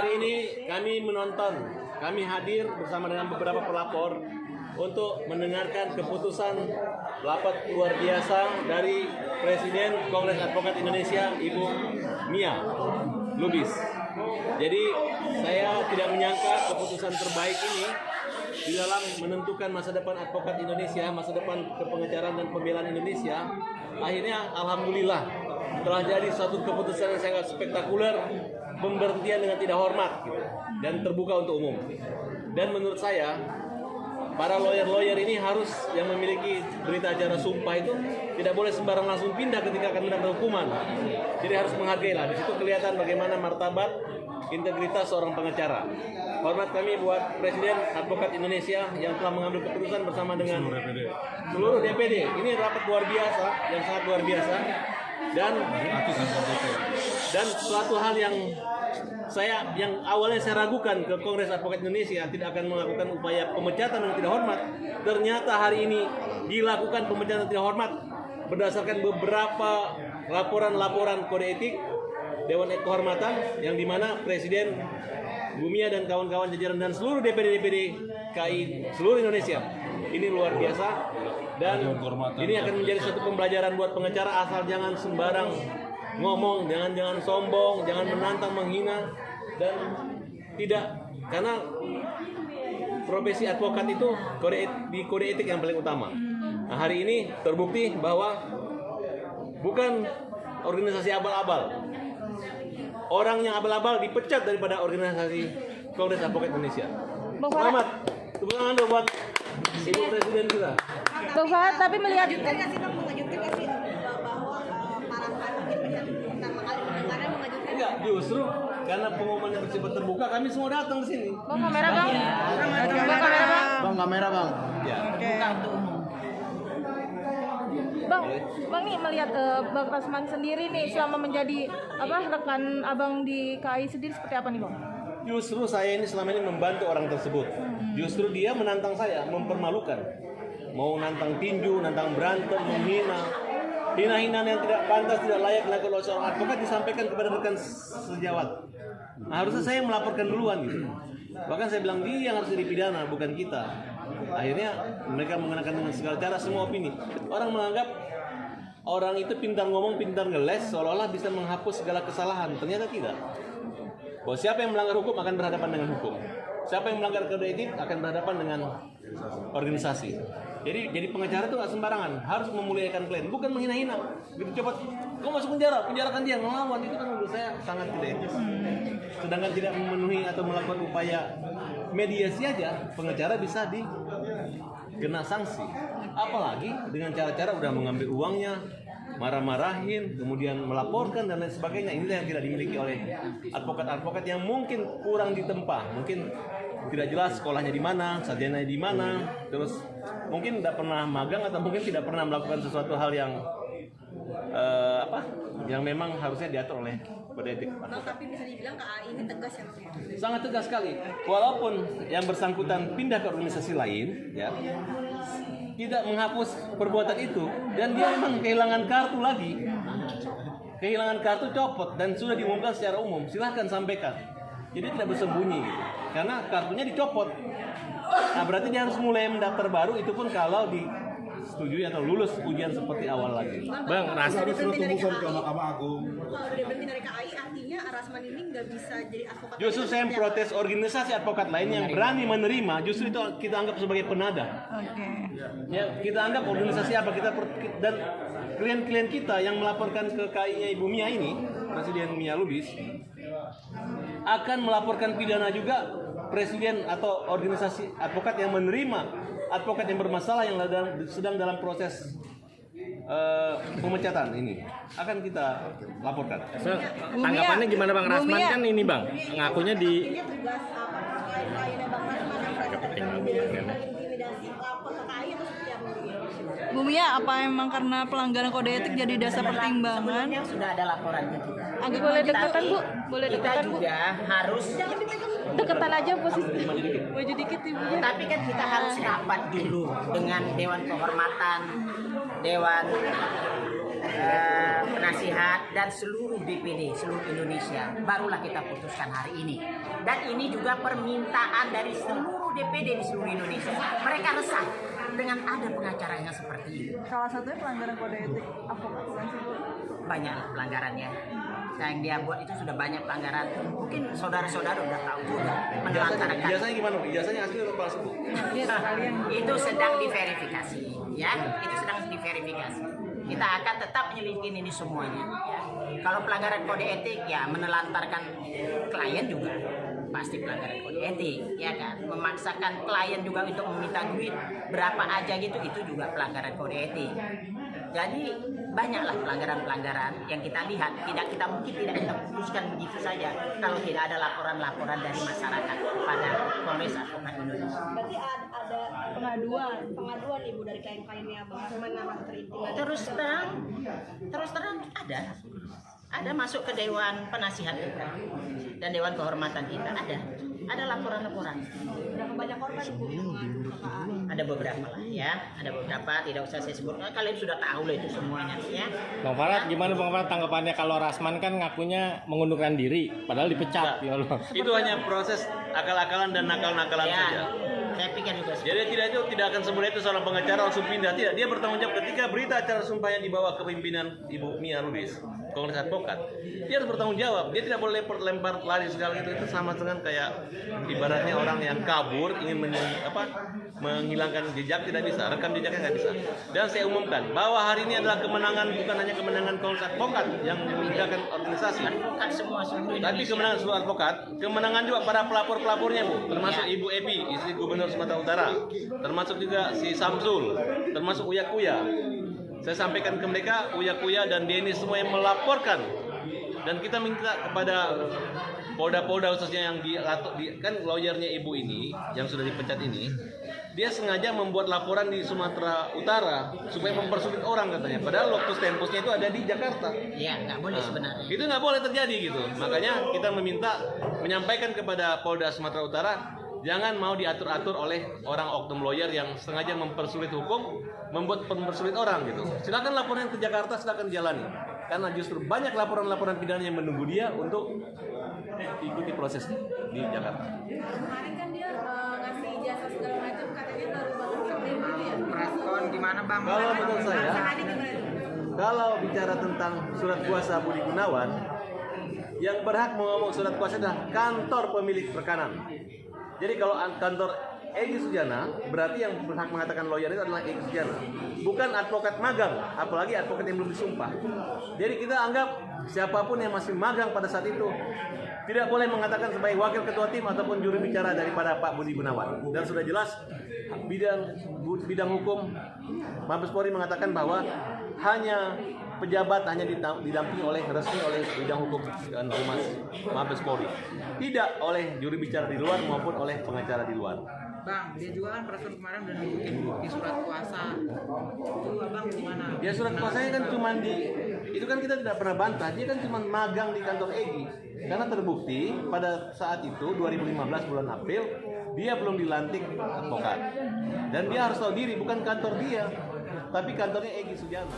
hari ini kami hadir bersama dengan beberapa pelapor untuk mendengarkan keputusan rapat luar biasa dari Presiden Kongres Advokat Indonesia, Ibu Mia Lubis. Jadi saya tidak menyangka keputusan terbaik ini di dalam menentukan masa depan advokat Indonesia, masa depan kepengacaraan dan pembelaan Indonesia. Akhirnya alhamdulillah telah jadi suatu keputusan yang sangat spektakuler, pemberhentian dengan tidak hormat gitu, dan terbuka untuk umum. Dan menurut saya para lawyer ini harus yang memiliki berita acara sumpah itu tidak boleh sembarang langsung pindah ketika akan mendapat hukuman. Jadi harus menghargai lah. Di situ kelihatan bagaimana martabat, integritas seorang pengacara. Hormat kami buat Presiden Advokat Indonesia yang telah mengambil keputusan bersama dengan seluruh DPD. Ini rapat luar biasa, yang sangat luar biasa. Dan suatu hal yang awalnya saya ragukan ke Kongres Advokat Indonesia tidak akan melakukan upaya pemecatan yang tidak hormat. Ternyata hari ini dilakukan pemecatan yang tidak hormat berdasarkan beberapa laporan kode etik Dewan Kehormatan yang dimana Presiden Bu Mia dan kawan-kawan jajaran dan seluruh DPD KI seluruh Indonesia. Ini luar biasa dan ini akan menjadi suatu pembelajaran buat pengacara. Asal jangan sembarang ngomong, jangan sombong, jangan menantang, menghina, dan tidak, karena profesi advokat itu kode etik yang paling utama. Nah, hari ini terbukti bahwa bukan organisasi abal-abal. Orang yang abal-abal dipecat daripada organisasi Kongres Advokat Indonesia. Selamat. Tepuk tangan dong buat Ibu Presiden kita. Bang Farad, tapi melihat enggak, justru karena pengumumannya bersifat terbuka, kami semua datang ke sini. Bang kamera bang. Bang kamera bang. Bang kamera bang. Ya. Buka untuk umum. Bang nih melihat Bang Rasman sendiri nih selama menjadi rekan abang di KAI sendiri seperti apa nih bang? Justru saya ini selama ini membantu orang tersebut. Justru dia menantang saya, mempermalukan. Mau nantang tinju, nantang berantem, menghina. Hina-hinaan yang tidak pantas, tidak layak dilakukan oleh seorang advokat disampaikan kepada rekan sejawat. Nah, harusnya saya melaporkan duluan gitu. Bahkan saya bilang dia yang harus dipidana, bukan kita. Akhirnya mereka mengenakan dengan segala cara semua opini. Orang menganggap orang itu pintar ngomong, pintar ngeles, seolah-olah bisa menghapus segala kesalahan. Ternyata tidak. Bahwa siapa yang melanggar hukum akan berhadapan dengan hukum. Siapa yang melanggar kode etik akan berhadapan dengan organisasi. Jadi pengacara itu nggak sembarangan, harus memuliakan klien, bukan menghina-hina. Gitu cepat, kau masuk penjara, penjarakan dia, ngelawan, itu kan menurut saya sangat tidak etis. Sedangkan tidak memenuhi atau melakukan upaya mediasi aja, pengacara bisa dikena sanksi. Apalagi dengan cara-cara udah mengambil uangnya, marah-marahin, kemudian melaporkan dan lain sebagainya. Inilah yang tidak dimiliki oleh advokat-advokat yang mungkin kurang ditempa, mungkin tidak jelas sekolahnya di mana, sarjananya di mana, terus mungkin tidak pernah magang atau mungkin tidak pernah melakukan sesuatu hal yang yang memang harusnya diatur oleh kode etik. Tapi bisa dibilang KAI ini tegas ya Mas? Sangat tegas sekali. Walaupun yang bersangkutan pindah ke organisasi lain, ya, tidak menghapus perbuatan itu dan dia memang kehilangan kartu lagi. Kehilangan kartu copot dan sudah diumumkan secara umum. Silahkan sampaikan. Jadi tidak bersembunyi gitu. Karena kartunya dicopot. Nah, berarti dia harus mulai mendaftar baru, itu pun kalau disetujui atau lulus ujian seperti awal lagi. Bang, Rasman surat tembusan ke Mahkamah Agung. Kalau udah berhenti dari KAI artinya Rasman ini nggak bisa jadi advokat. Justru saya memprotes organisasi advokat lain yang berani menerima, justru itu kita anggap sebagai penada. Oke. Ya, kita anggap organisasi apa dan klien-klien kita yang melaporkan ke KAI-nya Ibu Mia ini, Presiden Mia Lubis, akan melaporkan pidana juga presiden atau organisasi advokat yang menerima advokat yang bermasalah yang sedang dalam proses pemecatan ini akan kita laporkan. Tanggapannya gimana Bang Rasman? Kan ini Bang, ngakunya di Tugas kliennya Bang Rasman yang intimidasi lapor ke KAI atau seperti apa? Bu Mia, apa emang karena pelanggaran kode etik jadi dasar pertimbangan? Sebelumnya sudah ada laporannya juga. Agak boleh deketan Bu, boleh Kita deketan Bu. juga harus, Deketan aja posisi. Maju dikit Ibu. tapi kan kita harus rapat dulu dengan Dewan Kehormatan, Dewan penasihat dan seluruh DPD seluruh Indonesia, barulah kita putuskan hari ini. Dan ini juga permintaan dari seluruh DPD di seluruh Indonesia. Mereka resah dengan ada pengacara yang seperti ini. Salah satunya pelanggaran kode etik advokat bukan sih, Bu? Banyak pelanggarannya. Yang dia buat itu sudah banyak pelanggaran. Mungkin saudara-saudara udah tahu juga menelantarkan. Ijazahnya gimana? Ijazahnya asli atau palsu, Bu? Itu sedang diverifikasi, ya. Itu sedang diverifikasi. Kita akan tetap menyelidiki ini semuanya. Ya. Kalau pelanggaran kode etik, ya menelantarkan klien juga pasti pelanggaran kode etik, ya kan. Memaksakan klien juga untuk meminta duit berapa aja gitu, itu juga pelanggaran kode etik. Jadi banyaklah pelanggaran-pelanggaran yang kita lihat, mungkin tidak kita putuskan begitu saja kalau tidak ada laporan-laporan dari masyarakat kepada Kongres Advokat Indonesia. Berarti ada pengaduan Ibu dari klien-kliennya Bang Rasman yang masih terintimidasi. Terus terang ada masuk ke Dewan Penasihat kita dan Dewan Kehormatan kita, ada laporan-laporan. Berapa banyak korban Ibu? Ada beberapa lah ya, ada beberapa, tidak usah saya sebut. Kalian sudah tahu lah itu semuanya ya. Bang Farad, gimana Bang Farad tanggapannya kalau Rasman kan ngakunya mengundurkan diri, padahal dipecat ya Allah. Itu hanya proses akal-akalan dan nakal-nakalan Ya, saja. saya pikir juga seperti Jadi tidak akan semudah itu seorang pengacara langsung pindah. Tidak, dia bertanggung jawab ketika berita acara sumpahnya dibawa ke pimpinan Ibu Mia Lubis, Kongres Advokat. Dia harus bertanggung jawab. Dia tidak boleh lempar lari segala itu sama dengan kayak ibaratnya orang yang kabur ingin menghilangkan jejak, tidak bisa, rekam jejaknya nggak bisa. Dan saya umumkan bahwa hari ini adalah kemenangan, bukan hanya kemenangan Kongres Advokat yang meninggalkan organisasi, advokat semua seluruh tapi Indonesia. kemenangan seluruh advokat, kemenangan juga para pelapor-pelapornya, Bu, termasuk Ibu Epi, istri Gubernur Sumatera Utara, termasuk juga si Samsul, termasuk Uya Kuya. Saya sampaikan ke mereka, Uya Kuya dan Denny semua yang melaporkan. Dan kita minta kepada Polda-Polda khususnya yang kan lawyernya Ibu ini yang sudah dipecat ini, dia sengaja membuat laporan di Sumatera Utara supaya mempersulit orang katanya. Padahal locus tempusnya itu ada di Jakarta. Ya, nggak boleh sebenarnya. Itu nggak boleh terjadi gitu. Makanya kita menyampaikan kepada Polda Sumatera Utara, jangan mau diatur-atur oleh orang oknum lawyer yang sengaja mempersulit hukum, mempersulit orang gitu. Silakan laporan ke Jakarta, silakan jalani. Karena justru banyak laporan-laporan pidana yang menunggu dia untuk ikuti prosesnya di Jakarta. Kemarin kan dia ngasih ijazah segala macam, katanya baru banget September gitu ya. Respon gimana Bang? Kalau menurut saya, Tadi gimana itu? kalau bicara tentang surat kuasa Budi Gunawan, yang berhak mengomong surat kuasa adalah kantor pemilik rekanan. Jadi kalau kantor Egy Sujana, berarti yang berhak mengatakan lawyer itu adalah Egy Sujana, bukan advokat magang, apalagi advokat yang belum disumpah. Jadi kita anggap siapapun yang masih magang pada saat itu tidak boleh mengatakan sebagai wakil ketua tim ataupun juru bicara daripada Pak Budi Gunawan. Dan sudah jelas bidang hukum Mabes Polri mengatakan bahwa hanya pejabat hanya didampingi resmi oleh bidang hukum dan humas Mabes Polri, tidak oleh juru bicara di luar maupun oleh pengacara di luar. Bang, dia juga kan perasaan kemarin udah nunjukin bukti surat kuasa. Itu abang gimana? Ya surat kuasanya kan cuma itu kan kita tidak pernah bantah, dia kan cuma magang di kantor Egy. Karena terbukti pada saat itu 2015 bulan April dia belum dilantik advokat. Dan dia harus tahu diri, bukan kantor dia, tapi kantornya Egy Sujana.